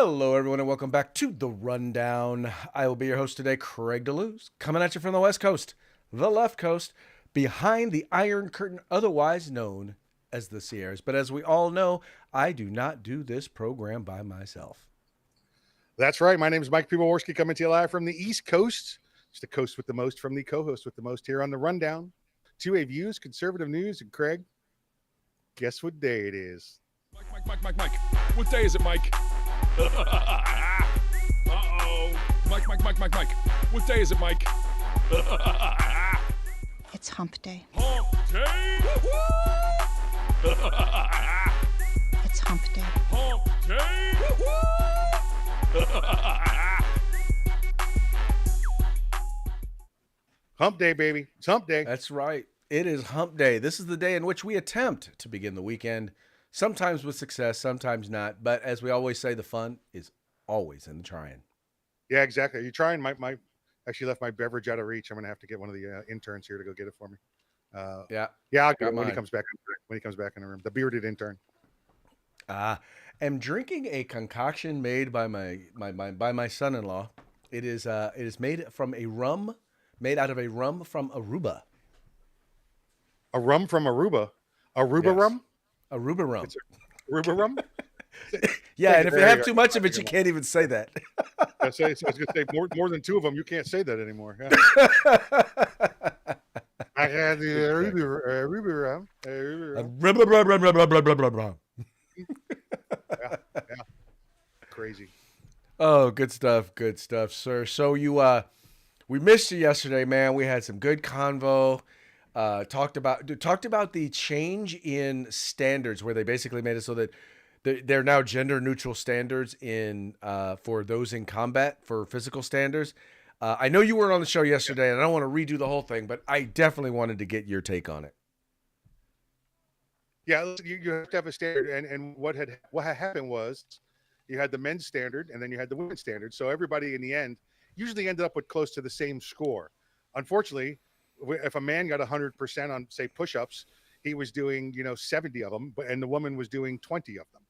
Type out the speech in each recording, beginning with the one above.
Hello, everyone, and welcome back to The Rundown. I will be your host today, Craig DeLuz, coming at you from the West Coast, the left coast, behind the Iron Curtain, otherwise known as the Sierras. But as we all know, I do not do this program by myself. That's right. My name is Mike Piwowarski, coming to you live from the East Coast. It's the coast with the most from the co-host with the most here on The Rundown. 2A Views, conservative news, and Craig, guess what day it is? Mike. What day is it, Mike? Uh-oh. Mike. What day is it, Mike? It's hump day. Hump day? It's hump day. Hump day? Hump day, baby. It's hump day. That's right. It is hump day. This is the day in which we attempt to begin the weekend, sometimes with success, sometimes not. But as we always say, the fun is always in the trying. Yeah, exactly. Are you trying? My actually left my beverage out of reach. I'm going to have to get one of the interns here to go get it for me. Yeah. I'll get it when mine. he comes back. When he comes back in the room, the bearded intern. I'm drinking a concoction made by my son-in-law. It is made out of a rum from Aruba. A rum from Aruba. Aruba Yes. rum? Aruba rum. It's Aruba rum? Yeah, and if you There have you too go. much of it, you can't even say that. I was going to say more than two of them. You can't say that anymore. Yeah. I had the Aruba rum. Aruba rum. Yeah. Crazy. Oh, good stuff, sir. So we missed you yesterday, man. We had some good convo. Talked about the change in standards, where they basically made it so that they're now gender neutral standards in for those in combat for physical standards. I know you weren't on the show yesterday, and I don't want to redo the whole thing, but I definitely wanted to get your take on it. Yeah, you have to have a standard, and what had happened was you had the men's standard, and then you had the women's standard. So everybody in the end usually ended up with close to the same score. Unfortunately, if a man got 100% on, say, push-ups, he was doing 70 of them, and the woman was doing 20 of them.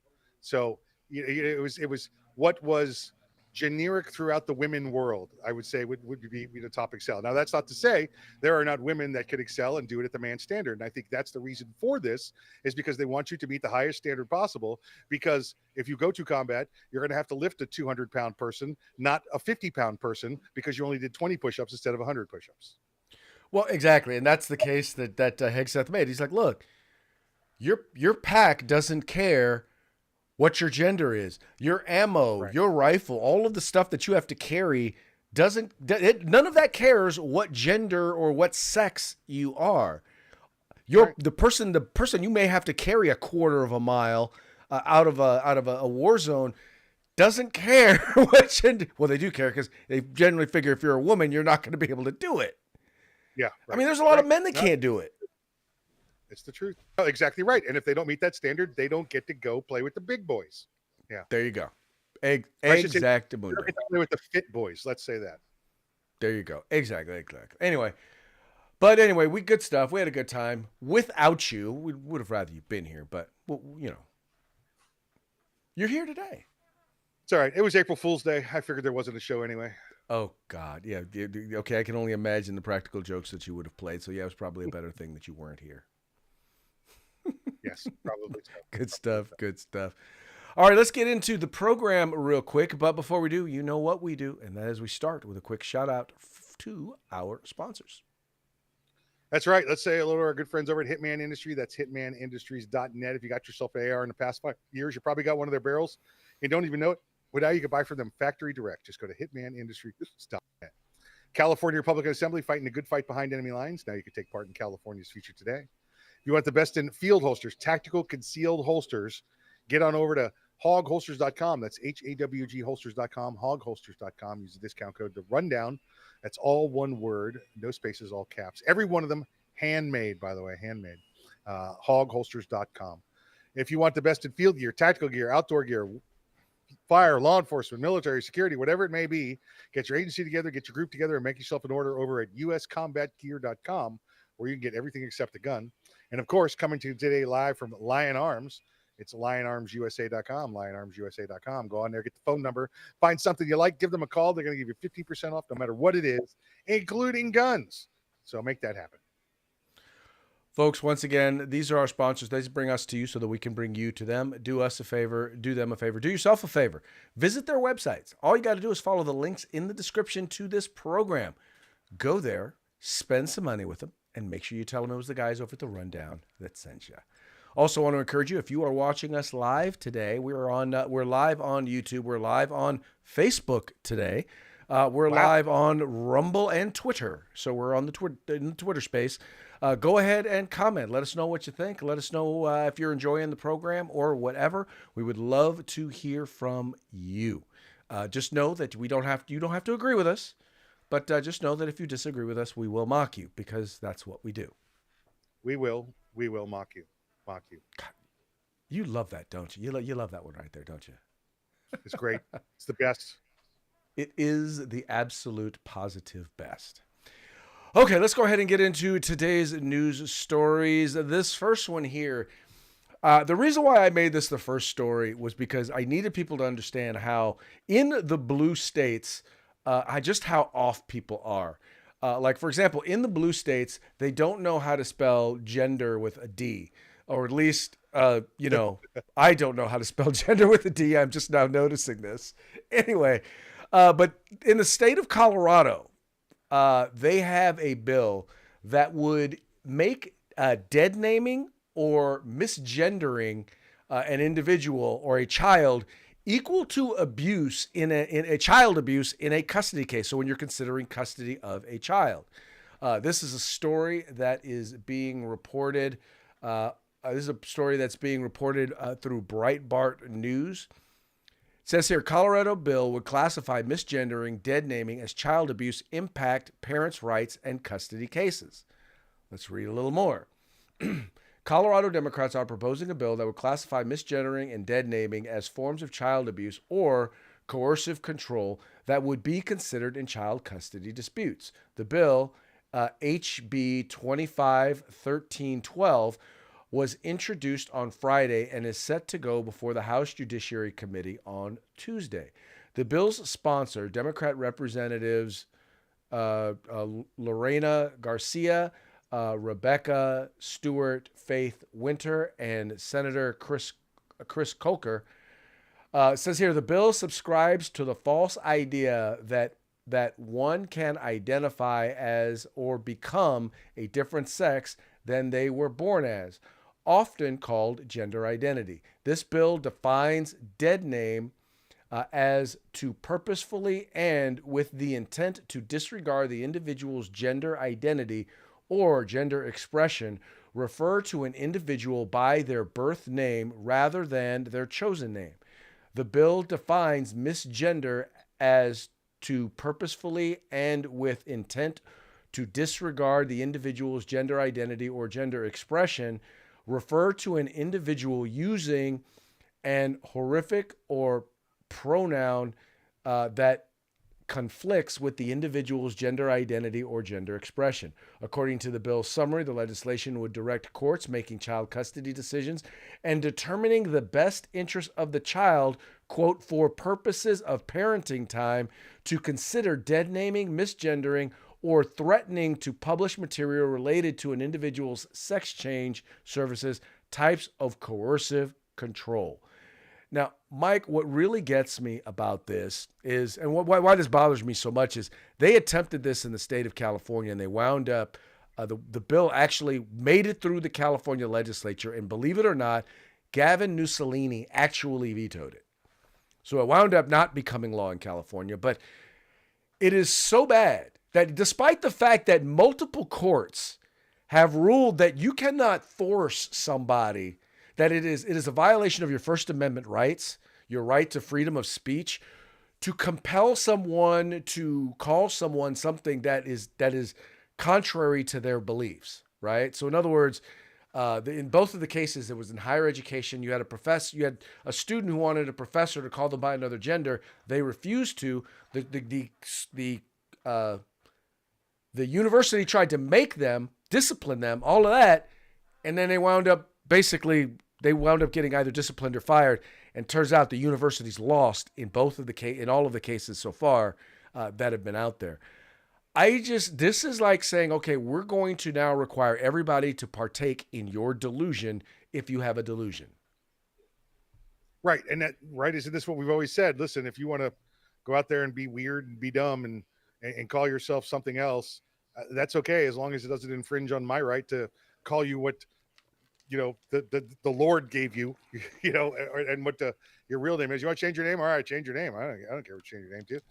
So it was what was generic throughout the women world, I would say, would be the top excel. Now, that's not to say there are not women that could excel and do it at the man standard. And I think that's the reason for this, is because they want you to meet the highest standard possible. Because if you go to combat, you're going to have to lift a 200-pound person, not a 50-pound person, because you only did 20 push-ups instead of 100 push-ups. Well, exactly, and that's the case that Hegseth made. He's like, look, your pack doesn't care what your gender is, your ammo, Right. your rifle, all of the stuff that you have to carry none of that cares what gender or what sex you are. The person you may have to carry a quarter of a mile out of a war zone doesn't care what gender. Well, they do care, because they generally figure if you're a woman, you're not going to be able to do it. Yeah. Right. I mean, there's a lot of men that can't do it. It's the truth. Oh, exactly right. And if they don't meet that standard, they don't get to go play with the big boys. Yeah. There you go. Play with the fit boys. Let's say that. There you go. Exactly. Anyway, we good stuff. We had a good time without you. We would have rather you been here, but you're here today. It's all right. It was April Fool's Day. I figured there wasn't a show anyway. Oh God. Yeah. Okay. I can only imagine the practical jokes that you would have played. So yeah, it was probably a better thing that you weren't here. Yes, probably so. Good stuff. All right, let's get into the program real quick. But before we do, you know what we do, and that is we start with a quick shout out to our sponsors. That's right. Let's say hello to our good friends over at Hitman Industry. That's hitmanindustries.net. If you got yourself an AR in the past 5 years, you probably got one of their barrels. You don't even know it. Well, now you can buy from them factory direct. Just go to hitmanindustries.net. California Republican Assembly, fighting a good fight behind enemy lines. Now you can take part in California's future today. If you want the best in field holsters, tactical concealed holsters, get on over to hogholsters.com. That's HAWG holsters.com, hogholsters.com. Use the discount code, the rundown. That's all one word, no spaces, all caps. Every one of them handmade, by the way, handmade. Hogholsters.com. If you want the best in field gear, tactical gear, outdoor gear, fire, law enforcement, military, security, whatever it may be, get your agency together, get your group together, and make yourself an order over at uscombatgear.com, where you can get everything except a gun. And of course, coming to you today live from Lion Arms, It's lionarmsusa.com, lionarmsusa.com. Go on there, get the phone number, find something you like, give them a call. They're going to give you 15% off no matter what it is, including guns. So make that happen. Folks, once again, these are our sponsors. They bring us to you so that we can bring you to them. Do us a favor, do them a favor, do yourself a favor. Visit their websites. All you got to do is follow the links in the description to this program. Go there, spend some money with them, and make sure you tell them it was the guys over at The Rundown that sent you. Also want to encourage you, if you are watching us live today, we're live on YouTube. We're live on Facebook today. We're live on Rumble and Twitter. So we're on in the Twitter space. Go ahead and comment. Let us know what you think. Let us know if you're enjoying the program or whatever. We would love to hear from you. Just know that you don't have to agree with us, but just know that if you disagree with us, we will mock you because that's what we do. We will mock you. God, you love that, don't you? You love that one right there, don't you? It's great. It's the best. It is the absolute positive best. Okay, let's go ahead and get into today's news stories. This first one here, the reason why I made this the first story was because I needed people to understand how in the blue states, just how off people are. Like, for example, in the blue states, they don't know how to spell gender with a D. Or at least, I don't know how to spell gender with a D. I'm just now noticing this. Anyway, but in the state of Colorado, they have a bill that would make dead naming or misgendering an individual or a child equal to abuse in a child abuse in a custody case. So when you're considering custody of a child, this is a story that is being reported. This is a story that's being reported through Breitbart News. It says here, Colorado bill would classify misgendering, dead naming as child abuse, impact parents' rights and custody cases. Let's read a little more. Colorado Democrats are proposing a bill that would classify misgendering and dead naming as forms of child abuse or coercive control that would be considered in child custody disputes. The bill, HB 251312, was introduced on Friday and is set to go before the House Judiciary Committee on Tuesday. The bill's sponsor, Democrat Representatives Lorena Garcia, Rebecca Stewart, Faith Winter, and Senator Chris Coker, says here, the bill subscribes to the false idea that one can identify as or become a different sex than they were born as, often called gender identity. This bill defines dead name as to purposefully and with the intent to disregard the individual's gender identity or gender expression, refer to an individual by their birth name rather than their chosen name. The bill defines misgender as to purposefully and with intent to disregard the individual's gender identity or gender expression, refer to an individual using an honorific or pronoun that conflicts with the individual's gender identity or gender expression. According to the bill's summary, the legislation would direct courts making child custody decisions and determining the best interest of the child, quote, for purposes of parenting time, to consider dead naming, misgendering, or threatening to publish material related to an individual's sex change services, types of coercive control. Now, Mike, what really gets me about this is, and why this bothers me so much is, they attempted this in the state of California, and they wound up, the bill actually made it through the California legislature, and believe it or not, Gavin Mussolini actually vetoed it. So it wound up not becoming law in California, but it is so bad that despite the fact that multiple courts have ruled that you cannot force somebody, that it is a violation of your First Amendment rights, your right to freedom of speech, to compel someone to call someone something that is contrary to their beliefs, right? So in other words, in both of the cases, it was in higher education. You had a student who wanted a professor to call them by another gender. They refused to. The university tried to make them, discipline them, all of that, and then they wound up basically They wound up getting either disciplined or fired, and turns out the university's lost in in all of the cases so far that have been out there. This is like saying, okay, we're going to now require everybody to partake in your delusion if you have a delusion. Right. And isn't this what we've always said? Listen, if you want to go out there and be weird and be dumb and call yourself something else, that's okay, as long as it doesn't infringe on my right to call you what the Lord gave you, and what your real name is. You want to change your name? All right, change your name. I don't care what you change your name to.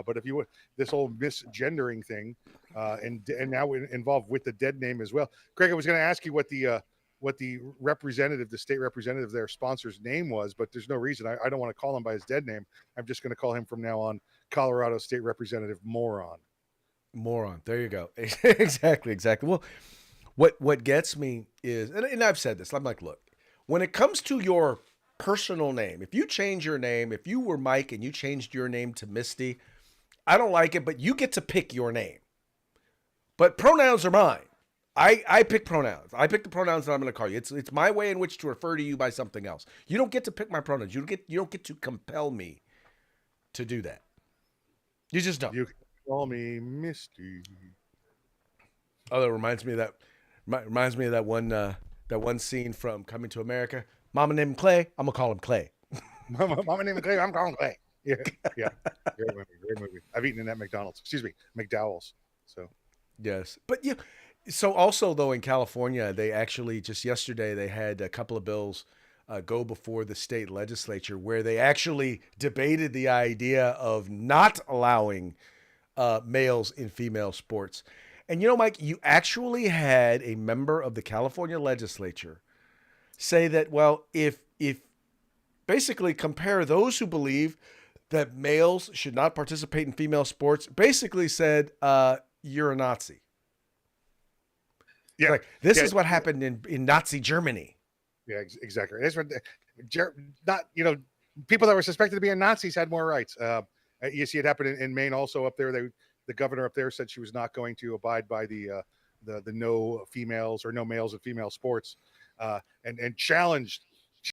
But if you would, this whole misgendering thing, and now involved with the dead name as well. Craig, I was going to ask you what the representative, the state representative, their sponsor's name was, but there's no reason. I don't want to call him by his dead name. I'm just going to call him from now on Colorado State Representative Moron. Moron. There you go. Exactly. Well, what gets me is, and I've said this, I'm like, look, when it comes to your personal name, if you change your name, if you were Mike and you changed your name to Misty, I don't like it, but you get to pick your name. But pronouns are mine. I pick pronouns. I pick the pronouns that I'm going to call you. It's my way in which to refer to you by something else. You don't get to pick my pronouns. You don't get to compel me to do that. You just don't. You can call me Misty. Oh, that reminds me of that one scene from Coming to America. Mama named him Clay. I'm gonna call him Clay. Mama named Clay. I'm calling Clay. Yeah. Great movie. I've eaten in that McDonald's. Excuse me, McDowell's. So yes, but so also though in California, they actually just yesterday they had a couple of bills go before the state legislature where they actually debated the idea of not allowing males in female sports. And Mike, you actually had a member of the California legislature say that, well, if basically compare those who believe that males should not participate in female sports, basically said, you're a Nazi. yeah, like this is what happened in Nazi Germany. Yeah, exactly. That's what people that were suspected of being Nazis had more rights. You see it happen in Maine also up there. The governor up there said she was not going to abide by the no females or no males in female sports, and challenged